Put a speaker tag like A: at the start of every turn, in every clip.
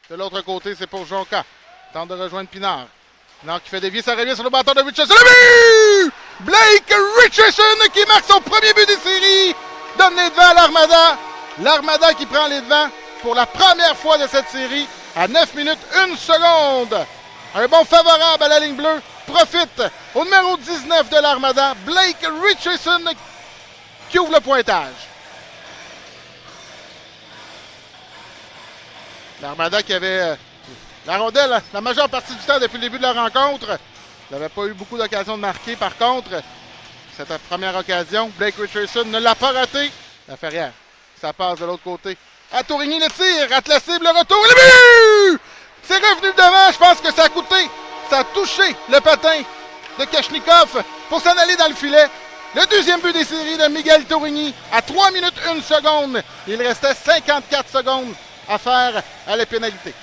A: De l'autre côté, c'est pour Jonca. Tente de rejoindre Pinard. Pinard qui fait dévier sa revient sur le bâton de Richardson. Le but! Blake Richardson qui marque son premier but des séries. Donne les devants à l'Armada. L'Armada qui prend les devants pour la première fois de cette série à 9 minutes 1 seconde. Un bon favorable à la ligne bleue. Profite au numéro 19 de l'Armada, Blake Richardson qui ouvre le pointage. L'Armada qui avait la rondelle la majeure partie du temps depuis le début de la rencontre. Il n'avait pas eu beaucoup d'occasions de marquer. Par contre, cette première occasion, Blake Richardson ne l'a pas raté. La Ferrière, ça passe de l'autre côté. À Tourigny, le tir, rate la cible, le retour et le but! C'est revenu devant, je pense que ça a coûté. Ça a touché le patin de Kachnikov pour s'en aller dans le filet. Le deuxième but des séries de Miguel Tourigny à 3 minutes 1 seconde. Il restait 54 secondes à faire à la pénalité.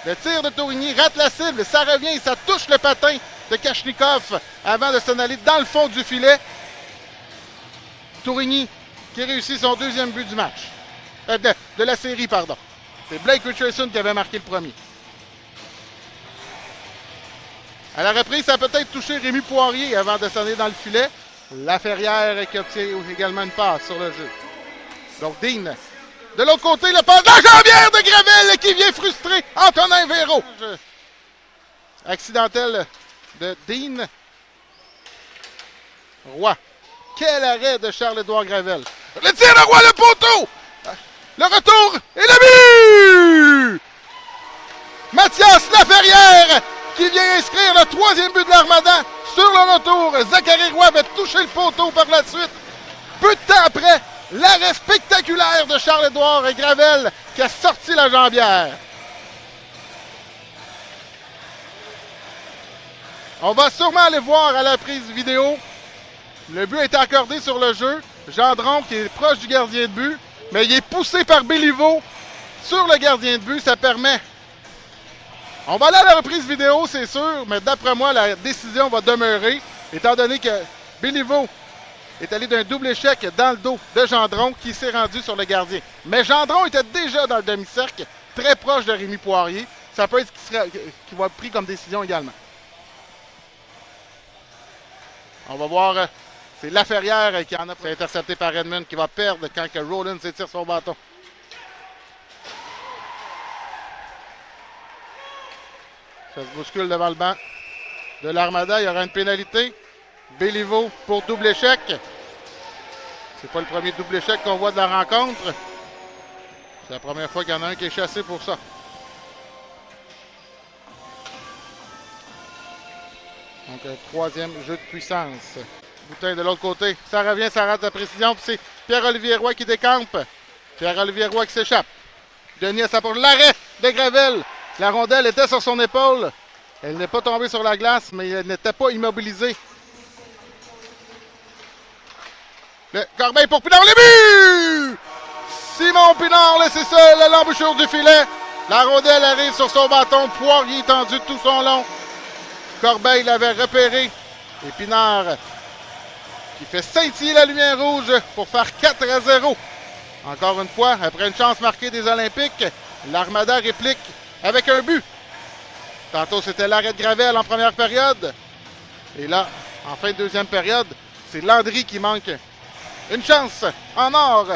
A: Le tir de Tourigny rate la cible, ça revient, ça touche le patin de Kachnikov avant de s'en aller dans le fond du filet. Tourigny qui réussit son deuxième but du match. De la série, pardon. C'est Blake Richardson qui avait marqué le premier. À la reprise, ça a peut-être touché Rémi Poirier avant de s'en aller dans le filet. La Ferrière qui obtient également une passe sur le jeu. Donc Dean. De l'autre côté, le passe de la jambière de Gravel qui vient frustrer Antonin Véro. Accidentel de Dean. Roy. Quel arrêt de Charles-Édouard Gravel. Le tir de Roy, le poteau. Le retour et le but! Mathias Laferrière qui vient inscrire le troisième but de l'Armada sur le retour. Zachary Roy avait touché le poteau par la suite. Peu de temps après, l'arrêt spectaculaire de Charles-Édouard et Gravel qui a sorti la jambière. On va sûrement aller voir à la prise vidéo. Le but est accordé sur le jeu. Gendron qui est proche du gardien de but, mais il est poussé par Béliveau sur le gardien de but. Ça permet... On va aller à la reprise vidéo, c'est sûr, mais d'après moi, la décision va demeurer, étant donné que Béliveau est allé d'un double échec dans le dos de Gendron qui s'est rendu sur le gardien. Mais Gendron était déjà dans le demi-cercle, très proche de Rémi Poirier. Ça peut être ce qui va être pris comme décision également. On va voir, c'est Laferrière qui en a intercepté par Edmund qui va perdre quand que Rollins étire son bâton. Ça se bouscule devant le banc de l'Armada. Il y aura une pénalité. Béliveau pour double échec. C'est pas le premier double échec qu'on voit de la rencontre. C'est la première fois qu'il y en a un qui est chassé pour ça. Donc, un troisième jeu de puissance. Boutin de l'autre côté. Ça revient, ça rate la précision. Puis c'est Pierre-Olivier Roy qui décampe. Pierre-Olivier Roy qui s'échappe. Denis à sa porte. L'arrêt de Gravel. La rondelle était sur son épaule. Elle n'est pas tombée sur la glace, mais elle n'était pas immobilisée. Le Corbeil pour Pinard, le but! Simon Pinard laissé seul à l'embouchure du filet. La rondelle arrive sur son bâton. Poirier tendu tout son long. Corbeil l'avait repéré. Et Pinard qui fait scintiller la lumière rouge pour faire 4-0. Encore une fois, après une chance marquée des Olympiques, l'Armada réplique avec un but. Tantôt, c'était l'arrêt de Gravel en première période. Et là, en fin de deuxième période, c'est Landry qui manque une chance en or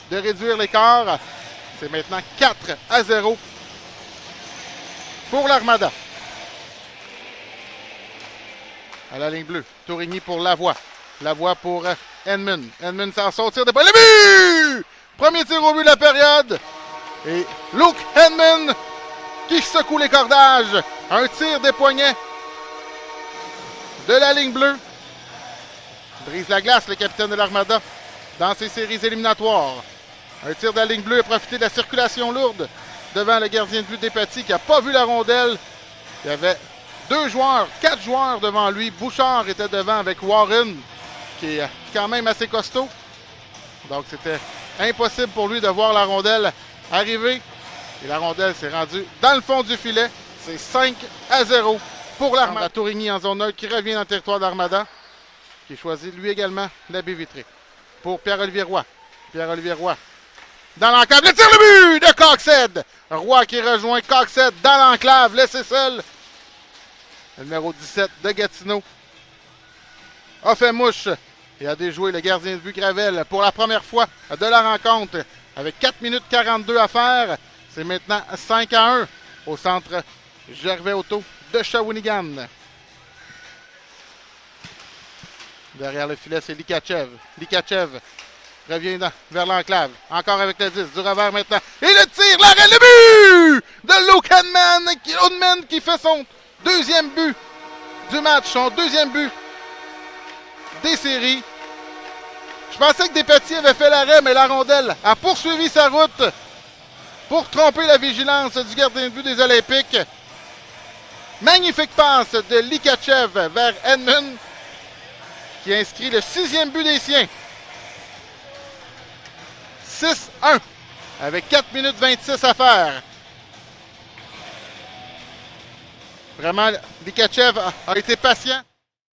A: de réduire l'écart. C'est maintenant 4-0 pour l'Armada. À la ligne bleue, Tourigny pour Lavoie. Lavoie pour Edmund. Edmund s'en sort, tir de poing. Le but! Premier tir au but de la période. Et Luke Edmund qui secoue les cordages. Un tir des poignets de la ligne bleue. Brise la glace, le capitaine de l'Armada, dans ses séries éliminatoires. Un tir de la ligne bleue a profité de la circulation lourde devant le gardien de but Despatie qui n'a pas vu la rondelle. Il y avait 4 joueurs devant lui. Bouchard était devant avec Warren, qui est quand même assez costaud. Donc c'était impossible pour lui de voir la rondelle arriver. Et la rondelle s'est rendue dans le fond du filet. C'est 5-0 pour l'Armada. Tourigny en zone neutre qui revient dans le territoire d'Armada, qui choisit lui également la baie vitrée. Pour Pierre-Olivier Roy. Pierre-Olivier Roy dans l'enclave. Le tir, le but de Coxhead. Roy qui rejoint Coxhead dans l'enclave, laissé seul. Le numéro 17 de Gatineau a fait mouche et a déjoué le gardien de but Gravel pour la première fois de la rencontre. Avec 4 minutes 42 à faire, c'est maintenant 5-1 au centre Gervais Auto de Shawinigan. Derrière le filet, c'est Likachev. Likachev revient vers l'enclave. Encore avec le 10. Du revers maintenant. Et le tir, l'arrêt, le but de Luke Hedman qui fait son deuxième but du match. Son deuxième but des séries. Je pensais que Despatie avait fait l'arrêt, mais la rondelle a poursuivi sa route pour tromper la vigilance du gardien de but des Olympiques. Magnifique passe de Likachev vers Hedman, qui inscrit le 6e but des siens. 6-1 avec 4 minutes 26 à faire. Vraiment, Likachev a été patient.